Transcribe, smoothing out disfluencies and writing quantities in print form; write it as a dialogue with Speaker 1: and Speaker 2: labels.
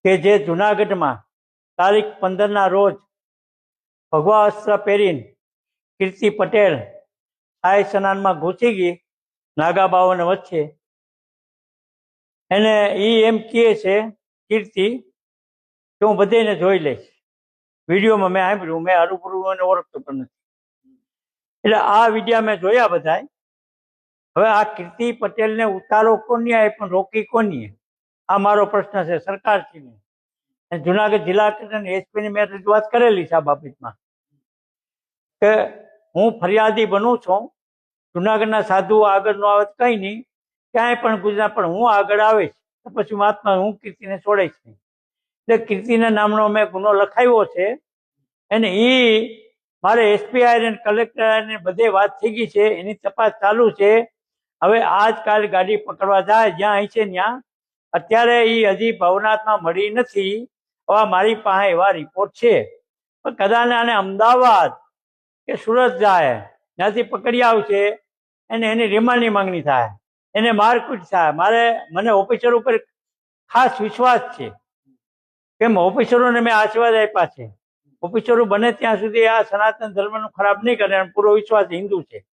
Speaker 1: કે જે જુનાગઢમાં તારીખ 15ના રોજ ભગવા અસ્ત્ર પહેરીને કીર્તિ પટેલ શાહી સ્નાનમાં ઘૂસી ગઈ નાગા બાવાને વચ્ચે. એને એમ કહે છે કીર્તિ કે હું બધાને જોઈ લઈશ. વિડીયોમાં મેં સાંભળ્યું, મેં હરૂભરૂ એને ઓળખતો પણ નથી. એટલે આ વિડીયા મેં જોયા બધા. હવે આ કીર્તિ પટેલને ઉતારો કોની આવે પણ રોકી કોની? આ મારો પ્રશ્ન છે સરકારશ્રીને. જુનાગઢ જિલ્લા કલેક્ટર એસપીની મેં રજૂઆત કરેલી છે આ બાબતમાં કે હું ફરિયાદી બનું છું. જુનાગઢના સાધુ આગળ ન આવે કંઈ નહીં, ક્યાંય પણ ગુજરાત પણ હું આગળ આવીશ તો પછી મહાત્મા હું કીર્તિને છોડીશ નહીં. એટલે કીર્તિના નામનો મેં ગુનો લખાવ્યો છે. અને એ મારે એસપી આઈને કલેક્ટર આઈને બધે વાત થઈ ગઈ છે, એની તપાસ ચાલુ છે. હવે આજકાલ ગાડી પકડવા જાય જ્યાં અહીં છે ત્યાં. અત્યારે એ હજી ભવનાથમાં મળી નથી. હવે મારી પાસે એવા રિપોર્ટ છે, પણ કદાચ આને અમદાવાદ કે સુરત જાય, ત્યાંથી પકડી આવશે અને એની રિમાન્ડની માંગણી થાય, એને મારકૂટ થાય. મને ઓફિસર ઉપર ખાસ વિશ્વાસ છે, કેમ ઓફિસરોને મેં આશીર્વાદ આપ્યા છે. ઓફિસરો બને ત્યાં સુધી આ સનાતન ધર્મનું ખરાબ નહીં કરે, પૂરો વિશ્વાસ હિન્દુ છે.